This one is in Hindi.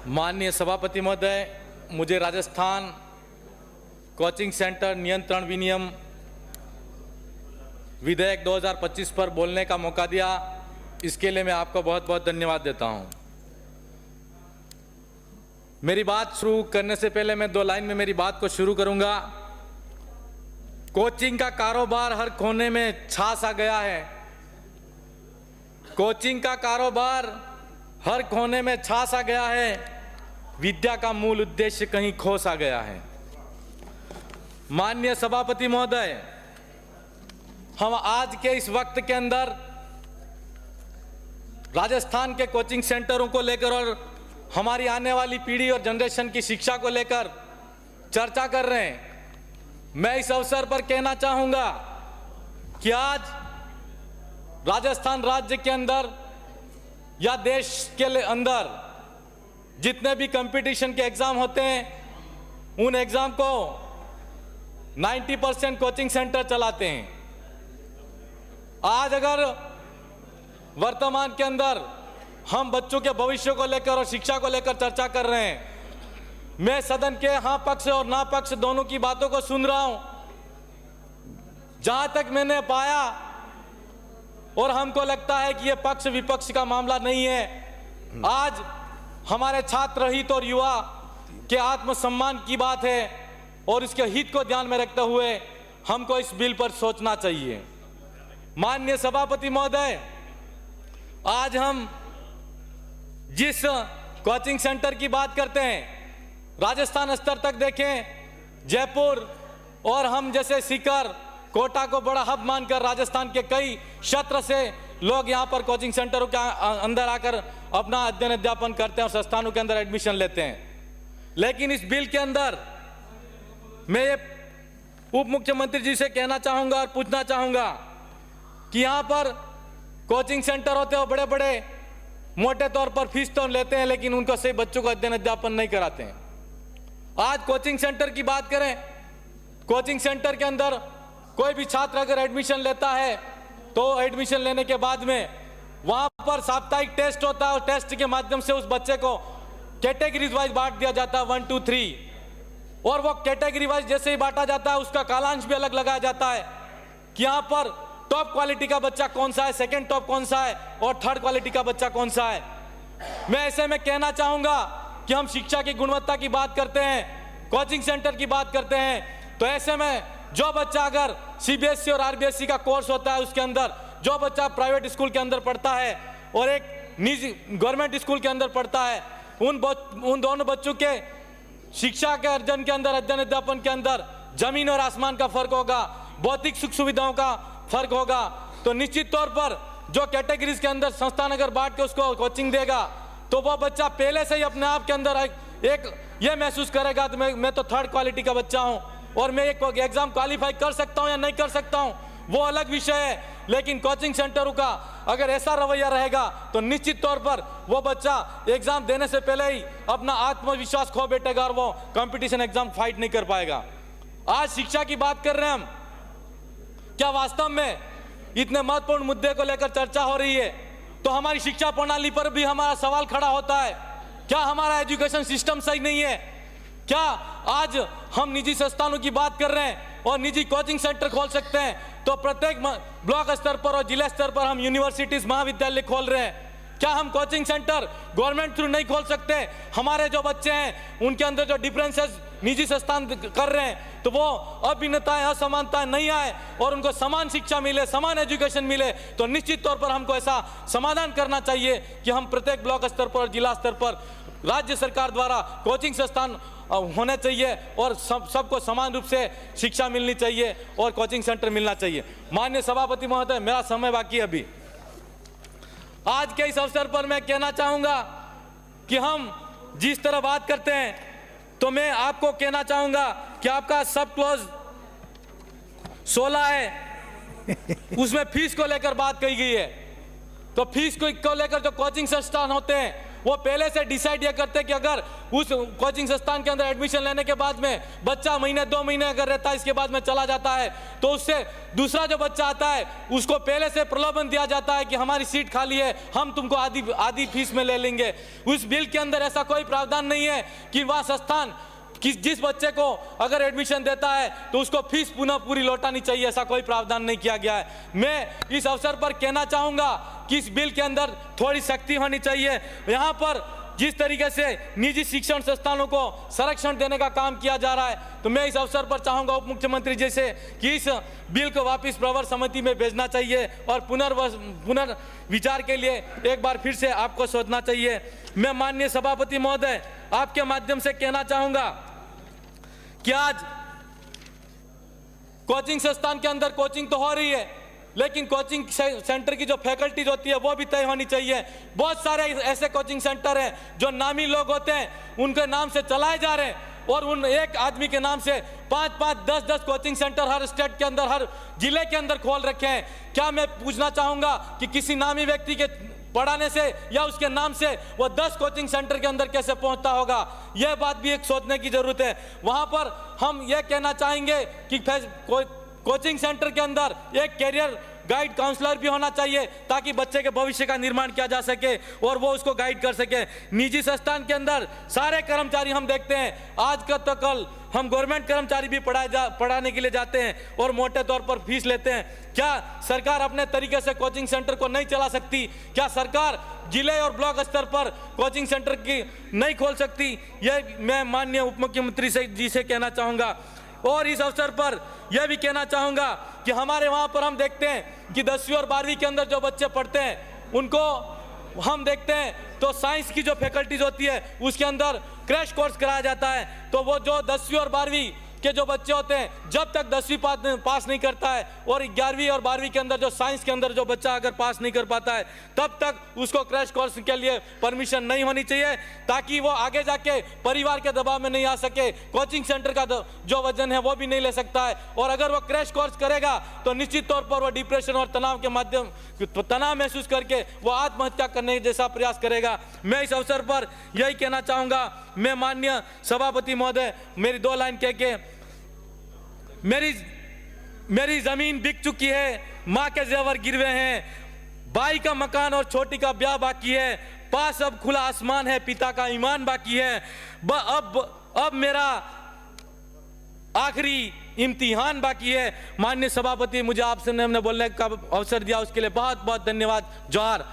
माननीय सभापति महोदय, मुझे राजस्थान कोचिंग सेंटर नियंत्रण विनियम विधेयक 2025 पर बोलने का मौका दिया, इसके लिए मैं आपको बहुत बहुत धन्यवाद देता हूं। मेरी बात शुरू करने से पहले मैं 2 लाइन में मेरी बात को शुरू करूंगा। कोचिंग का कारोबार हर कोने में छा सा गया है। कोचिंग का कारोबार हर कोने में छा सा गया है। विद्या का मूल उद्देश्य कहीं खो सा गया है। माननीय सभापति महोदय, हम आज के इस वक्त के अंदर राजस्थान के कोचिंग सेंटरों को लेकर और हमारी आने वाली पीढ़ी और जनरेशन की शिक्षा को लेकर चर्चा कर रहे हैं। मैं इस अवसर पर कहना चाहूंगा कि आज राजस्थान राज्य के अंदर या देश के अंदर जितने भी कंपटीशन के एग्जाम होते हैं, उन एग्जाम को 90% कोचिंग सेंटर चलाते हैं। आज अगर वर्तमान के अंदर हम बच्चों के भविष्य को लेकर और शिक्षा को लेकर चर्चा कर रहे हैं, मैं सदन के हाँ पक्ष और ना पक्ष दोनों की बातों को सुन रहा हूं। जहां तक मैंने पाया और हमको लगता है कि यह पक्ष विपक्ष का मामला नहीं है। आज हमारे छात्र हित और युवा के आत्मसम्मान की बात है और इसके हित को ध्यान में रखते हुए हमको इस बिल पर सोचना चाहिए। माननीय सभापति महोदय, आज हम जिस कोचिंग सेंटर की बात करते हैं, राजस्थान स्तर तक देखें, जयपुर और हम जैसे सीकर, कोटा को बड़ा हब मानकर राजस्थान के कई क्षेत्र से लोग यहां पर कोचिंग सेंटरों के अंदर आकर अपना अध्ययन अध्यापन करते हैं और संस्थानों के अंदर एडमिशन लेते हैं। लेकिन इस बिल के अंदर मैं ये उप मुख्यमंत्री जी से कहना चाहूंगा और पूछना चाहूंगा कि यहां पर कोचिंग सेंटर होते हैं, बड़े बड़े मोटे तौर पर फीस तो लेते हैं, लेकिन उनको सही बच्चों को अध्ययन अध्यापन नहीं कराते हैं। आज कोचिंग सेंटर की बात करें, कोचिंग सेंटर के अंदर कोई भी छात्र अगर एडमिशन लेता है तो एडमिशन लेने के बाद में वहां पर साप्ताहिक टेस्ट होता है और टेस्ट के माध्यम से उस बच्चे को कैटेगरीज वाइज बांट दिया जाता है, 1, 2, 3, और वो कैटेगरी वाइज जैसे ही बांटा जाता है उसका कालांश भी अलग लगाया जाता है कि यहां पर टॉप क्वालिटी का बच्चा कौन सा है, सेकेंड टॉप कौन सा है और थर्ड क्वालिटी का बच्चा कौन सा है। मैं ऐसे में कहना चाहूंगा कि हम शिक्षा की गुणवत्ता की बात करते हैं, कोचिंग सेंटर की बात करते हैं, तो ऐसे में जो बच्चा अगर सीबीएसई और आरबीएसई का कोर्स होता है, उसके अंदर जो बच्चा प्राइवेट स्कूल के अंदर पढ़ता है और एक निजी गवर्नमेंट स्कूल के अंदर पढ़ता है, उन दोनों बच्चों के शिक्षा के अर्जन के अंदर, अध्ययन अध्यापन के अंदर जमीन और आसमान का फर्क होगा, भौतिक सुख सुविधाओं का फर्क होगा। तो निश्चित तौर पर जो कैटेगरीज के अंदर संस्थान अगर बांट के उसको कोचिंग देगा तो वो बच्चा पहले से ही अपने आप के अंदर एक ये महसूस करेगा कि मैं तो थर्ड क्वालिटी का बच्चा हूं और मैं एक एग्जाम क्वालिफाई कर सकता हूं या नहीं कर सकता हूं, वो अलग विषय है। लेकिन कोचिंग सेंटरों का अगर ऐसा रवैया रहेगा तो निश्चित तौर पर वो बच्चा एग्जाम देने से पहले ही अपना आत्मविश्वास खो बैठेगा और वो कंपटीशन एग्जाम फाइट नहीं कर पाएगा। आज शिक्षा की बात कर रहे हैं हम, क्या वास्तव में इतने महत्वपूर्ण मुद्दे को लेकर चर्चा हो रही है तो हमारी शिक्षा प्रणाली पर भी हमारा सवाल खड़ा होता है, क्या हमारा एजुकेशन सिस्टम सही नहीं है? क्या आज हम निजी संस्थानों की बात कर रहे हैं और निजी कोचिंग सेंटर खोल सकते हैं तो प्रत्येक ब्लॉक स्तर पर और जिला स्तर पर हम यूनिवर्सिटीज महाविद्यालय खोल रहे हैं, क्या हम कोचिंग सेंटर गवर्नमेंट थ्रू नहीं खोल सकते? हमारे जो बच्चे हैं उनके अंदर जो डिफरेंसेस निजी संस्थान कर रहे हैं तो वो अभिन्नताएं, असमानताएं नहीं आए और उनको समान शिक्षा मिले, समान एजुकेशन मिले, तो निश्चित तौर पर हमको ऐसा समाधान करना चाहिए कि हम प्रत्येक ब्लॉक स्तर पर और जिला स्तर पर राज्य सरकार द्वारा कोचिंग संस्थान होने चाहिए और सबको समान रूप से शिक्षा मिलनी चाहिए और कोचिंग सेंटर मिलना चाहिए। माननीय सभापति महोदय, मेरा समय बाकी है अभी। आज के इस अवसर पर मैं कहना चाहूंगा कि हम जिस तरह बात करते हैं तो मैं आपको कहना चाहूंगा कि आपका सब क्लॉज 16 है, उसमें फीस को लेकर बात कही गई है। तो फीस को लेकर जो कोचिंग संस्थान होते हैं वो पहले से डिसाइड ये करते कि अगर उस कोचिंग संस्थान के अंदर एडमिशन लेने के बाद में बच्चा महीने 2 महीने अगर रहता है, इसके बाद में चला जाता है, तो उससे दूसरा जो बच्चा आता है उसको पहले से प्रलोभन दिया जाता है कि हमारी सीट खाली है, हम तुमको आधी फीस में ले लेंगे। उस बिल के अंदर ऐसा कोई प्रावधान नहीं है कि वह संस्थान जिस बच्चे को अगर एडमिशन देता है तो उसको फीस पुनः पूरी लौटानी चाहिए, ऐसा कोई प्रावधान नहीं किया गया है। मैं इस अवसर पर कहना चाहूंगा कि इस बिल के अंदर थोड़ी सख्ती होनी चाहिए। यहाँ पर जिस तरीके से निजी शिक्षण संस्थानों को संरक्षण देने का काम किया जा रहा है, तो मैं इस अवसर पर चाहूंगा उप मुख्यमंत्री जी से कि इस बिल को वापस प्रवर समिति में भेजना चाहिए और पुनर्विचार के लिए एक बार फिर से आपको सोचना चाहिए। मैं माननीय सभापति महोदय आपके माध्यम से कहना चाहूंगा कि आज कोचिंग संस्थान के अंदर कोचिंग तो हो रही है, लेकिन कोचिंग सेंटर की जो फैकल्टीज होती है वो भी तय होनी चाहिए। बहुत सारे ऐसे कोचिंग सेंटर हैं जो नामी लोग होते हैं, उनके नाम से चलाए जा रहे हैं और उन एक आदमी के नाम से 5-5, 10-10 कोचिंग सेंटर हर स्टेट के अंदर, हर जिले के अंदर खोल रखे हैं। क्या मैं पूछना चाहूंगा कि किसी नामी व्यक्ति के पढ़ाने से या उसके नाम से वो 10 कोचिंग सेंटर के अंदर कैसे पहुंचता होगा, यह बात भी एक सोचने की जरूरत है। वहां पर हम यह कहना चाहेंगे कि कोचिंग सेंटर के अंदर एक कैरियर गाइड काउंसलर भी होना चाहिए ताकि बच्चे के भविष्य का निर्माण किया जा सके और वो उसको गाइड कर सके। निजी संस्थान के अंदर सारे कर्मचारी हम देखते हैं, आज का तो कल हम गवर्नमेंट कर्मचारी भी पढ़ाने के लिए जाते हैं और मोटे तौर पर फीस लेते हैं। क्या सरकार अपने तरीके से कोचिंग सेंटर को नहीं चला सकती? क्या सरकार जिले और ब्लॉक स्तर पर कोचिंग सेंटर की नहीं खोल सकती? यह मैं माननीय उप मुख्यमंत्री जी से कहना चाहूँगा। और इस अवसर पर यह भी कहना चाहूँगा कि हमारे वहाँ पर हम देखते हैं कि 10वीं और 12वीं के अंदर जो बच्चे पढ़ते हैं उनको हम देखते हैं तो साइंस की जो फैकल्टीज होती है उसके अंदर क्रैश कोर्स कराया जाता है। तो वो जो 10वीं और 12वीं के जो बच्चे होते हैं, जब तक 10वीं पास नहीं करता है और 11वीं और 12वीं के अंदर जो साइंस के अंदर जो बच्चा अगर पास नहीं कर पाता है, तब तक उसको क्रैश कोर्स के लिए परमिशन नहीं होनी चाहिए ताकि वो आगे जाके परिवार के दबाव में नहीं आ सके। कोचिंग सेंटर का जो वजन है वो भी नहीं ले सकता है और अगर वो क्रैश कोर्स करेगा तो निश्चित तौर पर वो डिप्रेशन और तनाव के माध्यम तनाव महसूस करके वो आत्महत्या करने जैसा प्रयास करेगा। मैं इस अवसर पर यही कहना चाहूँगा। मैं माननीय सभापति महोदय मेरी 2 लाइन कह के, मेरी जमीन बिक चुकी है, माँ के जेवर गिरवे हैं, भाई का मकान और छोटी का ब्याह बाकी है, पास अब खुला आसमान है, पिता का ईमान बाकी है, अब मेरा आखिरी इम्तिहान बाकी है। माननीय सभापति, मुझे आपसे हमने बोलने का अवसर दिया उसके लिए बहुत बहुत धन्यवाद। जोहार।